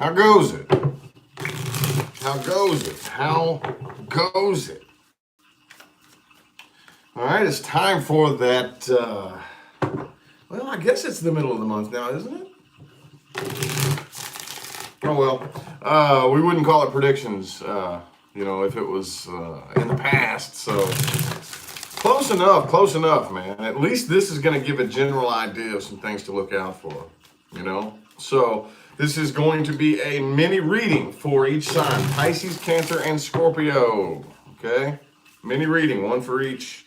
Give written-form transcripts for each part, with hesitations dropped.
How goes it? How goes it? How goes it? All right, it's time for that. Well, I guess it's the middle of the month now, isn't it? Oh, well. We wouldn't call it predictions, if it was in the past. So close enough, man. At least this is going to give a general idea of some things to look out for, So this is going to be a mini reading for each sign, Pisces, Cancer, and Scorpio. Okay, mini reading, one for each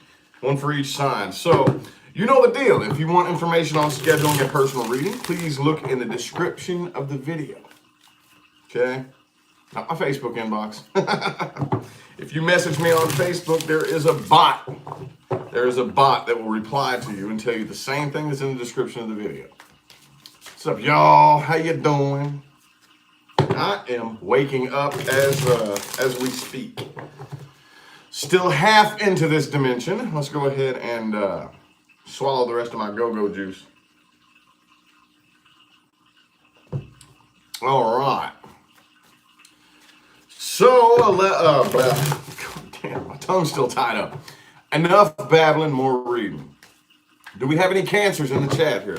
sign. So you know the deal. If you want information on scheduling a personal reading, please look in the description of the video. Okay, not my Facebook inbox. If you message me on Facebook, there is a bot. There is a bot that will reply to you and tell you the same thing that's in the description of the video. What's up, y'all? How you doing? I am waking up as we speak. Still half into this dimension. Let's go ahead and swallow the rest of my go-go juice. All right. So, God damn, my tongue's still tied up. Enough babbling, more reading. Do we have any cancers in the chat here?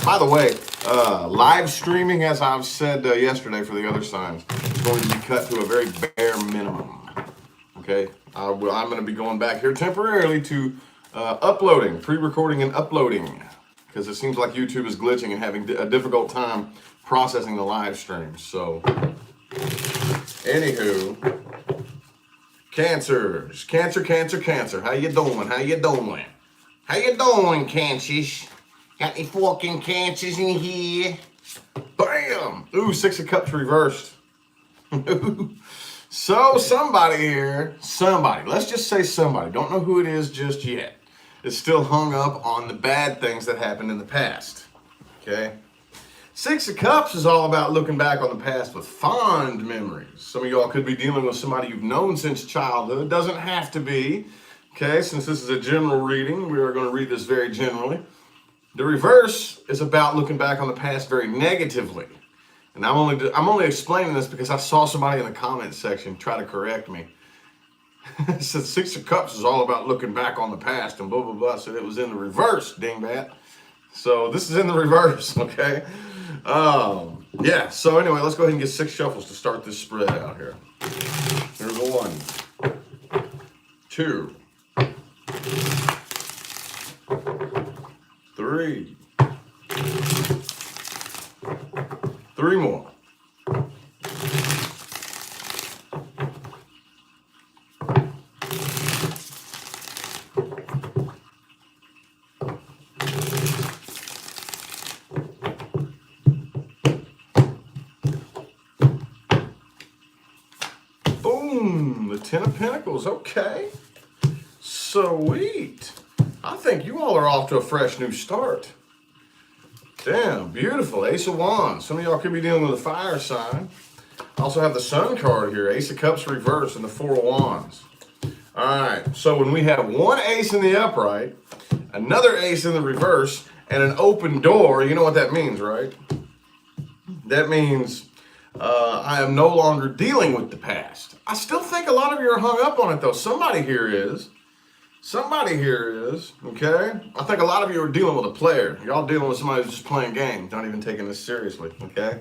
By the way, live streaming, as I've said yesterday for the other signs, is going to be cut to a very bare minimum. Okay? I'm going to be going back here temporarily to uploading, pre-recording and uploading, because it seems like YouTube is glitching and having a difficult time processing the live streams. So, anywho, Cancers, Cancer. How you doing? How you doing, Cancers? Got any fucking Cancers in here? Bam! Ooh, Six of Cups reversed. So somebody here, let's just say somebody, don't know who it is just yet, is still hung up on the bad things that happened in the past. Okay? Six of Cups is all about looking back on the past with fond memories. Some of y'all could be dealing with somebody you've known since childhood. Doesn't have to be. Okay, since this is a general reading, we are going to read this very generally. The reverse is about looking back on the past very negatively. And I'm only explaining this because I saw somebody in the comments section try to correct me. It said Six of Cups is all about looking back on the past and blah, blah, blah. Said it was in the reverse, dingbat. So this is in the reverse, okay? Yeah, so anyway, let's go ahead and get 6 shuffles to start this spread out here. Here's 1, 2, 3. 3 more. Boom, the 10 of Pentacles, okay. Sweet. I think you all are off to a fresh new start. Damn, beautiful. Ace of Wands. Some of y'all could be dealing with a fire sign. I also have the Sun card here. Ace of Cups reversed and the 4 of Wands. All right, so when we have one ace in the upright, another ace in the reverse, and an open door, you know what that means, right? That means I am no longer dealing with the past. I still think a lot of you are hung up on it, though. Somebody here is. Okay? I think a lot of you are dealing with a player. Y'all dealing with somebody who's just playing games, not even taking this seriously, okay?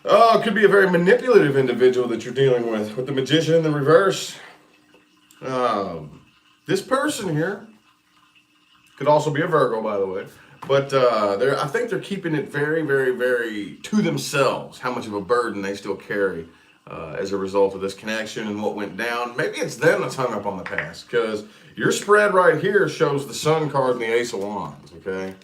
It could be a very manipulative individual that you're dealing with the Magician in the reverse. This person here could also be a Virgo, by the way. But I think they're keeping it very, very, very to themselves, how much of a burden they still carry as a result of this connection and what went down. Maybe it's them that's hung up on the past, because your spread right here shows the Sun card and the Ace of Wands, okay?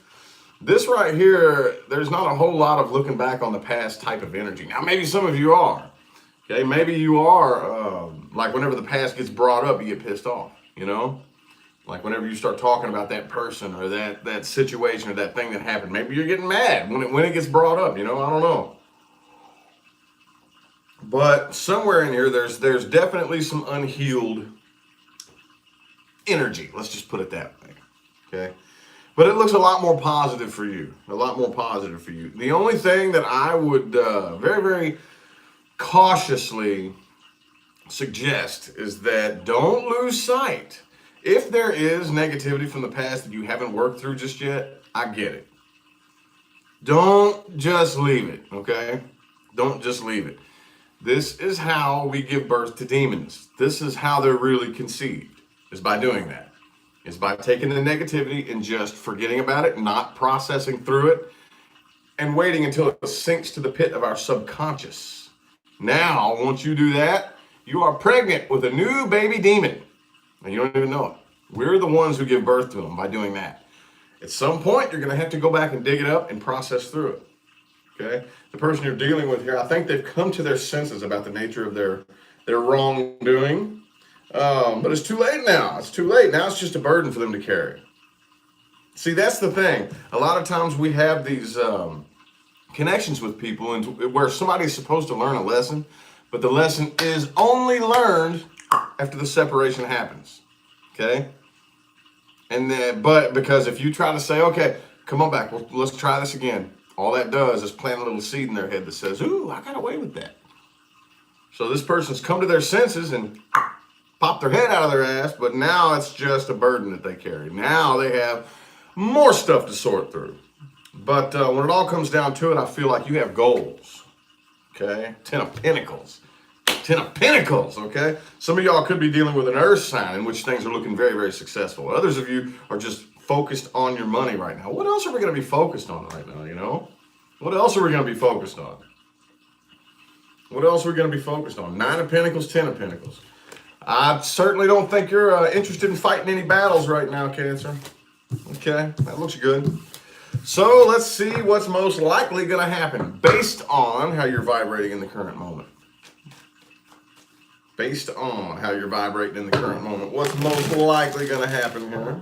This right here, there's not a whole lot of looking back on the past type of energy. Now, maybe some of you are, okay? Maybe you are, like whenever the past gets brought up, you get pissed off, you know? Like whenever you start talking about that person or that situation or that thing that happened, maybe you're getting mad when it gets brought up, you know? I don't know. But somewhere in here, there's definitely some unhealed energy. Let's just put it that way, okay? But it looks a lot more positive for you. A lot more positive for you. The only thing that I would very, very cautiously suggest is that don't lose sight. If there is negativity from the past that you haven't worked through just yet, I get it. Don't just leave it, okay? Don't just leave it. This is how we give birth to demons. This is how they're really conceived, is by doing that. It's by taking the negativity and just forgetting about it, not processing through it, and waiting until it sinks to the pit of our subconscious. Now, once you do that, you are pregnant with a new baby demon, and you don't even know it. We're the ones who give birth to them by doing that. At some point, you're going to have to go back and dig it up and process through it. Okay? The person you're dealing with here, I think they've come to their senses about the nature of their wrongdoing. But it's too late now. It's too late. Now it's just a burden for them to carry. See, that's the thing. A lot of times we have these connections with people and where somebody's supposed to learn a lesson, but the lesson is only learned after the separation happens. Okay? And then, but because if you try to say, okay, come on back, let's try this again. All that does is plant a little seed in their head that says, ooh, I got away with that. So this person's come to their senses and pop their head out of their ass, but now it's just a burden that they carry. Now they have more stuff to sort through. But when it all comes down to it, I feel like you have goals, okay? 10 of Pentacles. 10 of Pentacles, okay? Some of y'all could be dealing with an earth sign in which things are looking very, very successful. Others of you are just focused on your money right now. What else are we going to be focused on right now, you know? What else are we going to be focused on? What else are we going to be focused on? 9 of Pentacles, 10 of Pentacles. I certainly don't think you're interested in fighting any battles right now, Cancer. Okay, that looks good. So let's see what's most likely going to happen based on how you're vibrating in the current moment. Based on how you're vibrating in the current moment. What's most likely going to happen here?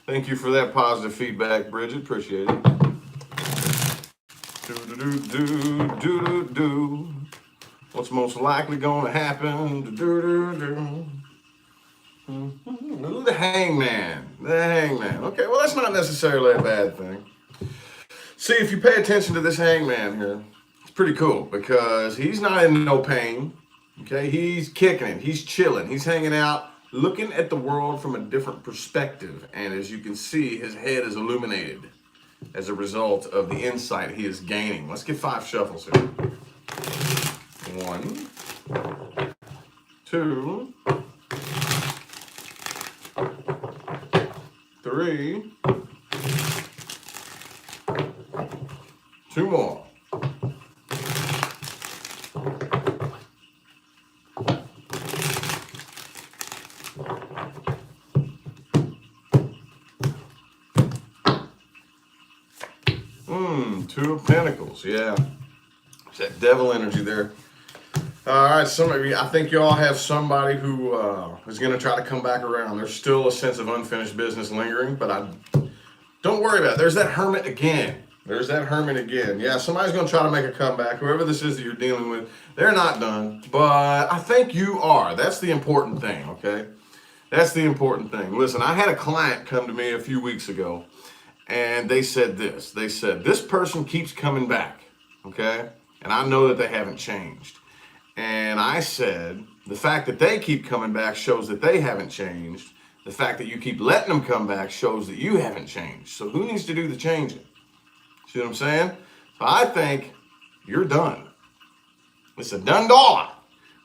Thank you for that positive feedback, Bridget. Appreciate it. What's most likely going to happen? Ooh, the hangman. The hangman. Okay, well, that's not necessarily a bad thing. See, if you pay attention to this hangman here, it's pretty cool because he's not in no pain. Okay, he's kicking it. He's chilling. He's hanging out, looking at the world from a different perspective. And as you can see, his head is illuminated as a result of the insight he is gaining. Let's get 5 shuffles here. 1, 2, 3, 2 more. Two of Pentacles, yeah. It's that devil energy there. All right, some of you, I think you all have somebody who is going to try to come back around. There's still a sense of unfinished business lingering, but don't worry about it. There's that hermit again. There's that hermit again. Yeah, somebody's going to try to make a comeback. Whoever this is that you're dealing with, they're not done, but I think you are. That's the important thing, okay? That's the important thing. Listen, I had a client come to me a few weeks ago, and they said this. They said, this person keeps coming back, okay? And I know that they haven't changed. And I said, the fact that they keep coming back shows that they haven't changed. The fact that you keep letting them come back shows that you haven't changed. So who needs to do the changing? See what I'm saying? So I think you're done. It's a done dollar.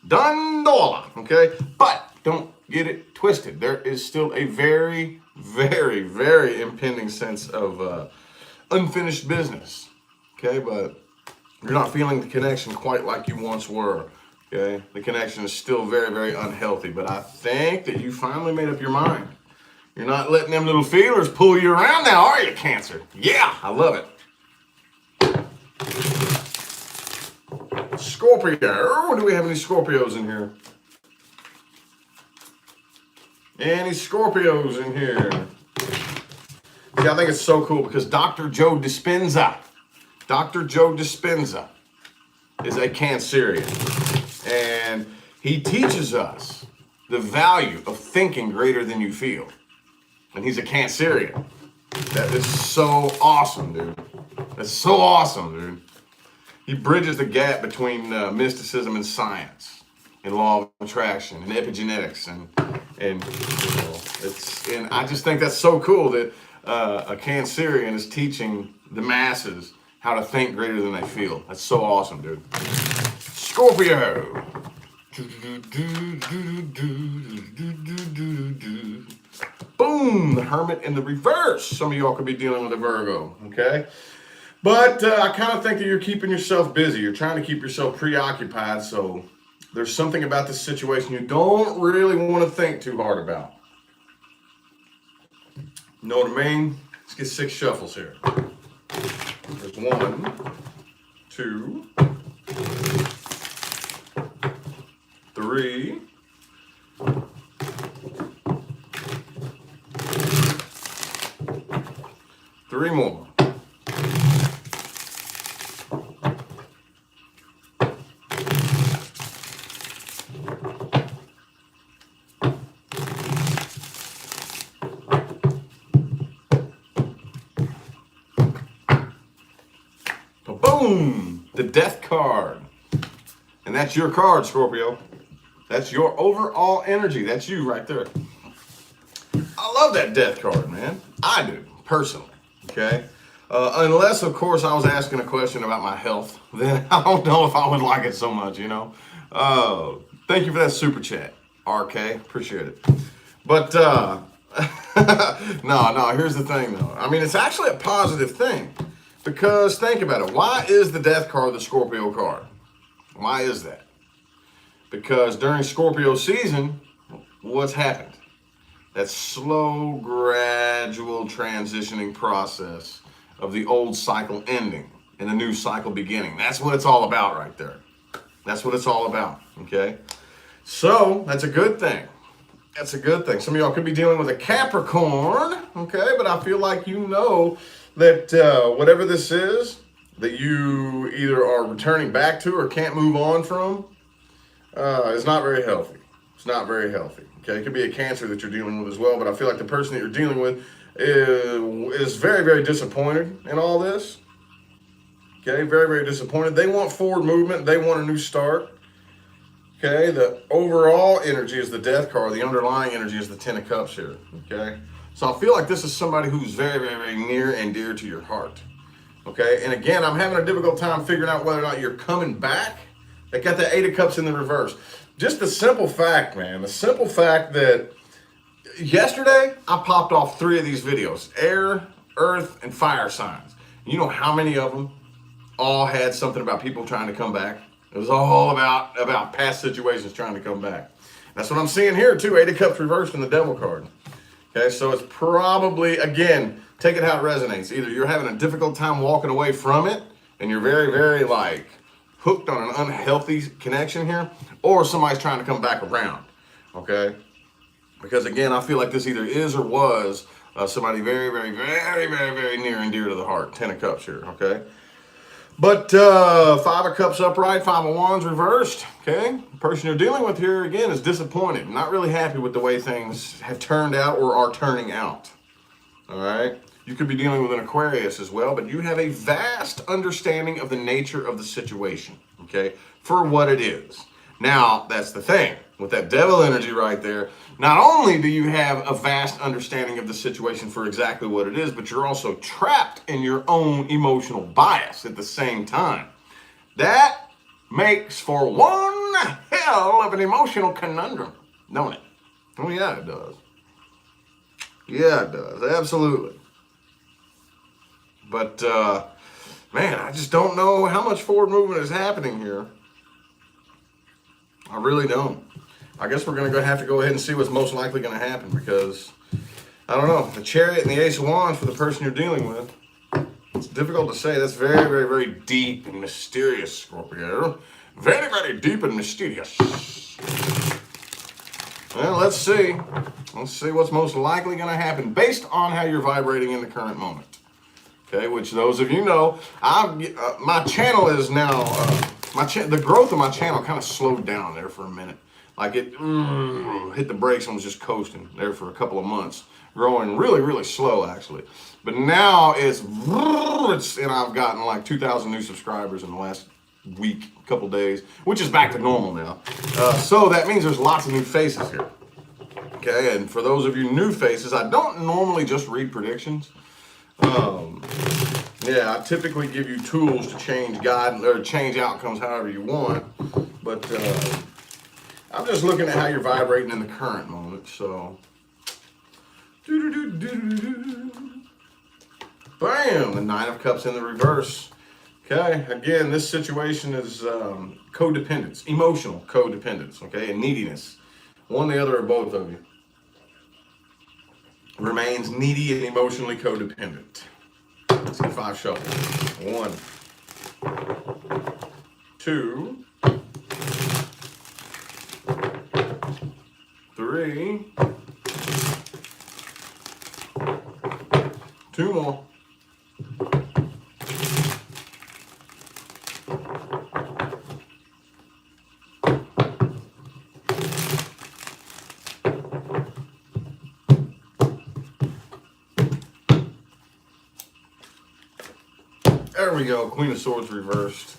Done dollar, okay? But don't get it twisted. There is still a very, very, very impending sense of unfinished business, okay? But you're not feeling the connection quite like you once were, okay? The connection is still very, very unhealthy, but I think that you finally made up your mind. You're not letting them little feelers pull you around now, are you, Cancer? Yeah, I love it. Scorpio. Do we have any Scorpios in here? Any Scorpios in here? See, I think it's so cool because Dr. Joe Dispenza is a Cancerian. And He teaches us the value of thinking greater than you feel. And he's a Cancerian. That is so awesome, dude. That's so awesome, dude. He bridges the gap between mysticism and science, and law of attraction, and epigenetics, and I just think that's so cool that a Cancerian is teaching the masses how to think greater than they feel. That's so awesome, dude. Scorpio. Boom, the Hermit in the reverse. Some of y'all could be dealing with a Virgo, okay? But I kind of think that you're keeping yourself busy. You're trying to keep yourself preoccupied, so there's something about this situation you don't really want to think too hard about. You know what I mean? Let's get 6 shuffles here. There's 1, 2, 3, 3 more. Boom! The Death card. And that's your card, Scorpio. That's your overall energy. That's you right there. I love that Death card, man. I do, personally. Okay? Unless, of course, I was asking a question about my health. Then I don't know if I would like it so much, you know? Thank you for that super chat, RK. Appreciate it. But, no, here's the thing, though. I mean, it's actually a positive thing. Because think about it. Why is the Death card the Scorpio card? Why is that? Because during Scorpio season, what's happened? That slow, gradual transitioning process of the old cycle ending and the new cycle beginning. That's what it's all about right there. That's what it's all about, okay? So, that's a good thing. That's a good thing. Some of y'all could be dealing with a Capricorn, okay? But I feel like you know that whatever this is, that you either are returning back to or can't move on from, is not very healthy. It's not very healthy. Okay, it could be a Cancer that you're dealing with as well, but I feel like the person that you're dealing with is very, very disappointed in all this. Okay, very, very disappointed. They want forward movement. They want a new start. Okay, the overall energy is the Death card. The underlying energy is the Ten of Cups here. Okay, so I feel like this is somebody who's very, very, very near and dear to your heart. Okay, and again, I'm having a difficult time figuring out whether or not you're coming back. They got the Eight of Cups in the reverse. Just the simple fact, man, the simple fact that yesterday I popped off 3 of these videos, air, earth, and fire signs. You know how many of them all had something about people trying to come back? It was all about past situations trying to come back. That's what I'm seeing here too, Eight of Cups reversed in the Devil card. Okay, so it's probably, again, take it how it resonates. Either you're having a difficult time walking away from it, and you're very, very like hooked on an unhealthy connection here, or somebody's trying to come back around, okay? Because again, I feel like this either is or was somebody very, very, very, very, very near and dear to the heart. 10 of Cups here, okay? But 5 of Cups upright, 5 of Wands reversed, okay? The person you're dealing with here, again, is disappointed. Not really happy with the way things have turned out or are turning out, all right? You could be dealing with an Aquarius as well, but you have a vast understanding of the nature of the situation, okay, for what it is. Now, that's the thing. With that Devil energy right there, not only do you have a vast understanding of the situation for exactly what it is, but you're also trapped in your own emotional bias at the same time. That makes for one hell of an emotional conundrum, don't it? Oh, yeah, it does. Yeah, it does. Absolutely. But, man, I just don't know how much forward movement is happening here. I really don't. I guess we're going to have to go ahead and see what's most likely going to happen because, I don't know, the Chariot and the Ace of Wands for the person you're dealing with, it's difficult to say. That's very, very, very deep and mysterious, Scorpio. Very, very deep and mysterious. Well, let's see. Let's see what's most likely going to happen based on how you're vibrating in the current moment. Okay, which those of you know, my channel is now, the growth of my channel kind of slowed down there for a minute. Like it hit the brakes and was just coasting there for a couple of months, growing really, really slow actually. But now it's and I've gotten like 2,000 new subscribers in the last week, couple days, which is back to normal now. So that means there's lots of new faces here. Okay, and for those of you new faces, I don't normally just read predictions. Yeah, I typically give you tools to change change outcomes however you want. But I'm just looking at how you're vibrating in the current moment. So, bam, the Nine of Cups in the reverse. Okay, again, this situation is codependence, emotional codependence, okay, and neediness. One, the other, or both of you remains needy and emotionally codependent. Let's get 5 shuffles. 1, 2, 3, 2 more. There we go, Queen of Swords reversed.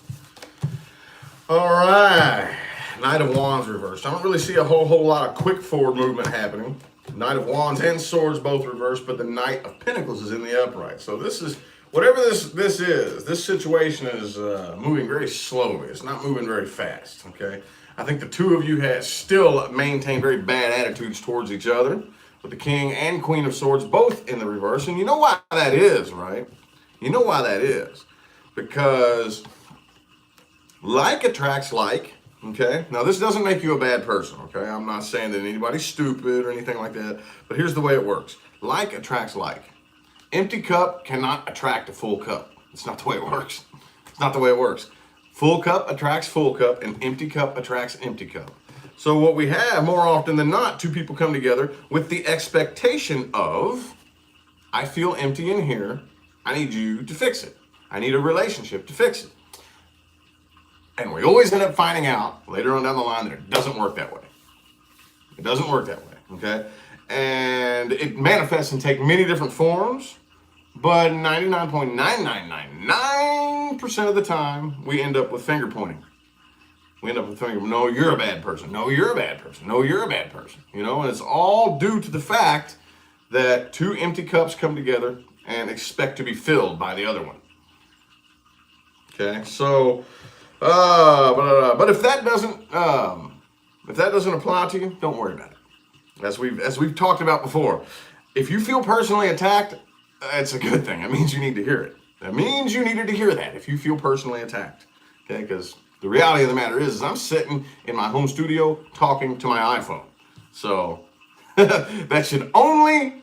All right, Knight of Wands reversed. I don't really see a whole lot of quick forward movement happening. Knight of Wands and Swords both reversed, but the Knight of Pentacles is in the upright. So this is, whatever this situation is moving very slowly. It's not moving very fast, okay? I think the two of you still maintain very bad attitudes towards each other, with the King and Queen of Swords both in the reverse. And you know why that is, right? You know why that is. Because like attracts like, okay? Now, this doesn't make you a bad person, okay? I'm not saying that anybody's stupid or anything like that, but here's the way it works. Like attracts like. Empty cup cannot attract a full cup. It's not the way it works. It's not the way it works. Full cup attracts full cup, and empty cup attracts empty cup. So what we have, more often than not, two people come together with the expectation of, I feel empty in here, I need you to fix it. I need a relationship to fix it. And we always end up finding out later on down the line that it doesn't work that way. It doesn't work that way, okay? And it manifests and takes many different forms, but 99.9999% of the time, we end up with finger pointing. We end up with finger, no, you're a bad person. No, you're a bad person. No, you're a bad person. You know, and it's all due to the fact that two empty cups come together and expect to be filled by the other one. Okay, so, but if that doesn't apply to you, don't worry about it. As we've talked about before, if you feel personally attacked, it's a good thing. It means you need to hear it. That means you needed to hear that if you feel personally attacked. Okay, because the reality of the matter is I'm sitting in my home studio talking to my iPhone. So you should only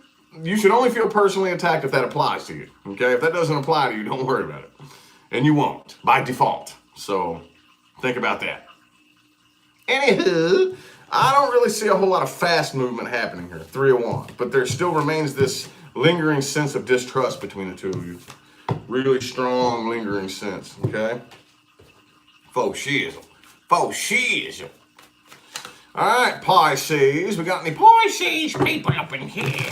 feel personally attacked if that applies to you. Okay, if that doesn't apply to you, don't worry about it. And you won't, by default. So, think about that. Anywho, I don't really see a whole lot of fast movement happening here, 3 of Wands. But there still remains this lingering sense of distrust between the two of you. Really strong, lingering sense, okay? Faux shizzle. Faux shizzle. All right, Pisces. We got any Pisces people up in here?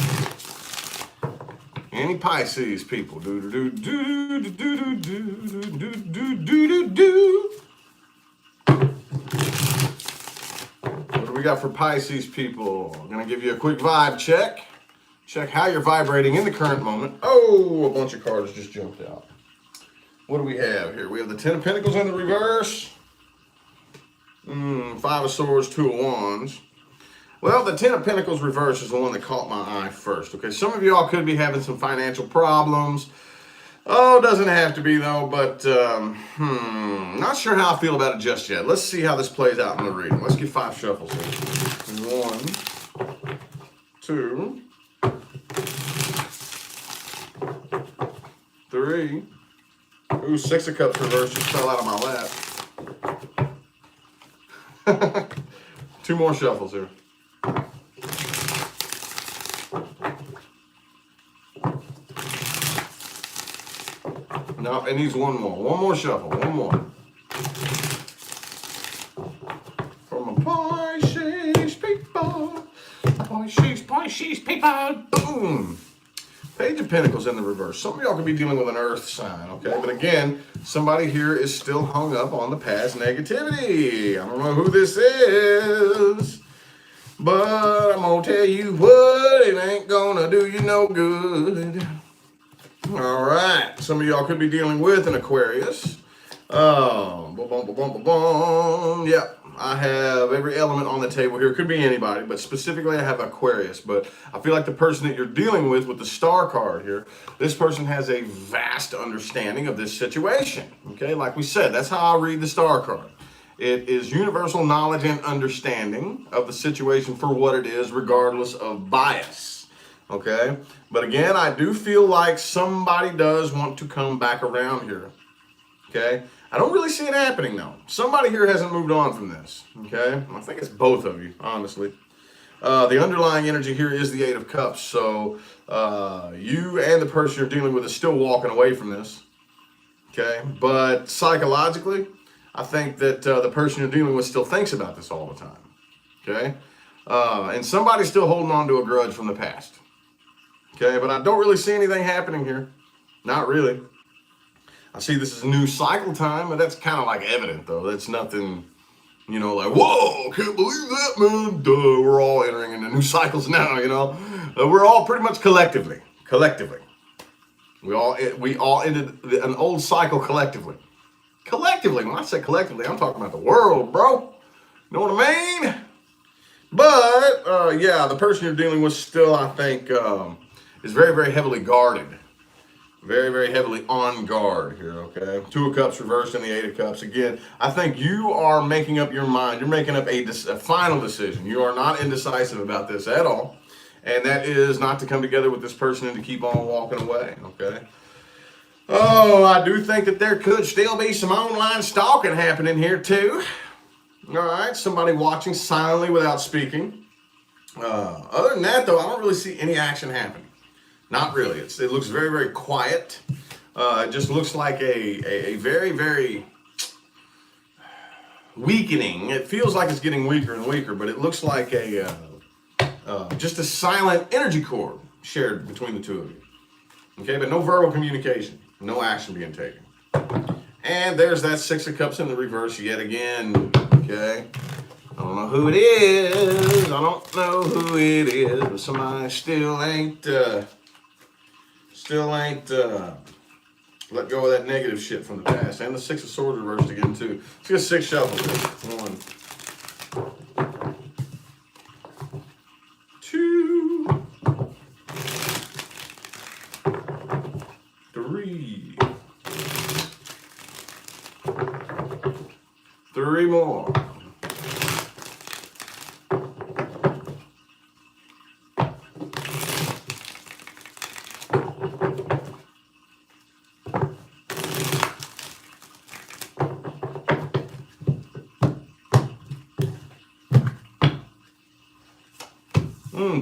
Any Pisces people? What do we got for Pisces people? I'm gonna give you a quick vibe check. Check how you're vibrating in the current moment. Oh, a bunch of cards just jumped out. What do we have here? We have the Ten of Pentacles in the reverse. 5 of Swords, 2 of Wands. Well, the Ten of Pentacles reverse is the one that caught my eye first. Okay, some of y'all could be having some financial problems. Oh, doesn't have to be though, but not sure how I feel about it just yet. Let's see how this plays out in the reading. Let's get 5 shuffles here. 1, 2, 3. Ooh, 6 of Cups reversed just fell out of my lap. 2 more shuffles here. No, it needs one more. One more shuffle. One more. From a Pisces. Pisces, people. Boom. Page of Pentacles in the reverse. Some of y'all could be dealing with an earth sign, okay? But again, somebody here is still hung up on the past negativity. I don't know who this is, but I'm gonna tell you what, it ain't gonna do you no good. All right, some of y'all could be dealing with an Aquarius. Yeah, I have every element on the table here. It could be anybody, but specifically I have Aquarius. But I feel like the person that you're dealing with the star card here, this person has a vast understanding of this situation. Okay, like we said, that's how I read the star card. It is universal knowledge and understanding of the situation for what it is, regardless of bias. Okay, but again, I do feel like somebody does want to come back around here. Okay, I don't really see it happening though. Somebody here hasn't moved on from this. Okay, I think it's both of you, honestly. The underlying energy here is the Eight of Cups, so you and the person you're dealing with is still walking away from this. Okay, but psychologically, I think that the person you're dealing with still thinks about this all the time. Okay, and somebody's still holding on to a grudge from the past. Okay, but I don't really see anything happening here. Not really. I see this is a new cycle time, but that's kind of like evident, though. That's nothing, you know, like, whoa, can't believe that, man. Duh, we're all entering into new cycles now, you know. We're all pretty much collectively. We all ended an old cycle collectively. Collectively, when I say collectively, I'm talking about the world, bro. Know what I mean? But, yeah, the person you're dealing with still, I think, is very, very heavily guarded. Very, very heavily on guard here, okay? Two of Cups reversed and the Eight of Cups. Again, I think you are making up your mind. You're making up a final decision. You are not indecisive about this at all. And that is not to come together with this person and to keep on walking away, okay? Oh, I do think that there could still be some online stalking happening here too. All right, somebody watching silently without speaking. Other than that, though, I don't really see any action happening. Not really. It looks very, very quiet. It just looks like a very, very weakening. It feels like it's getting weaker and weaker, but it looks like just a silent energy cord shared between the two of you. Okay, but no verbal communication, no action being taken. And there's that Six of Cups in the reverse yet again. Okay, I don't know who it is. I don't know who it is, but somebody still ain't let go of that negative shit from the past. And the Six of Swords reversed again too. Let's get 6 shuffles. 1, 2, 3. 3 more.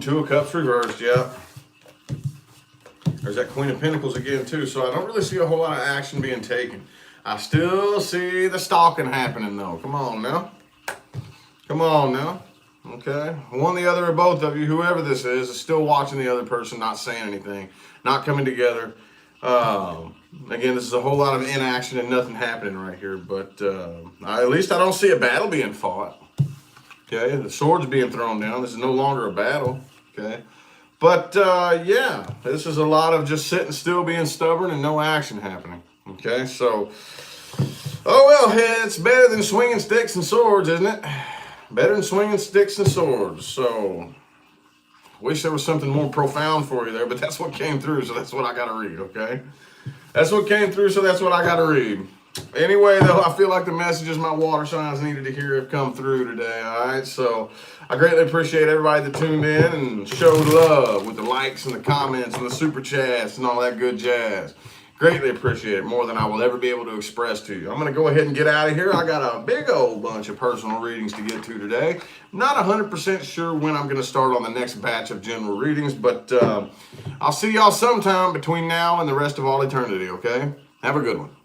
Two of Cups reversed, yeah. There's that Queen of Pentacles again, too. So I don't really see a whole lot of action being taken. I still see the stalking happening, though. Come on now. Come on now. Okay. One, the other, or both of you, whoever this is still watching the other person, not saying anything, not coming together. Again, this is a whole lot of inaction and nothing happening right here. But at least I don't see a battle being fought. Okay, the sword's being thrown down. This is no longer a battle. Okay, but yeah, this is a lot of just sitting still, being stubborn, and no action happening. Okay, so, oh well, it's better than swinging sticks and swords, isn't it? Better than swinging sticks and swords. So, wish there was something more profound for you there, but that's what came through, so that's what I got to read, okay? That's what came through, so that's what I got to read. Anyway, though, I feel like the messages my water signs needed to hear have come through today, all right? So I greatly appreciate everybody that tuned in and showed love with the likes and the comments and the super chats and all that good jazz. Greatly appreciate it, more than I will ever be able to express to you. I'm going to go ahead and get out of here. I got a big old bunch of personal readings to get to today. Not 100% sure when I'm going to start on the next batch of general readings, but I'll see y'all sometime between now and the rest of all eternity, okay? Have a good one.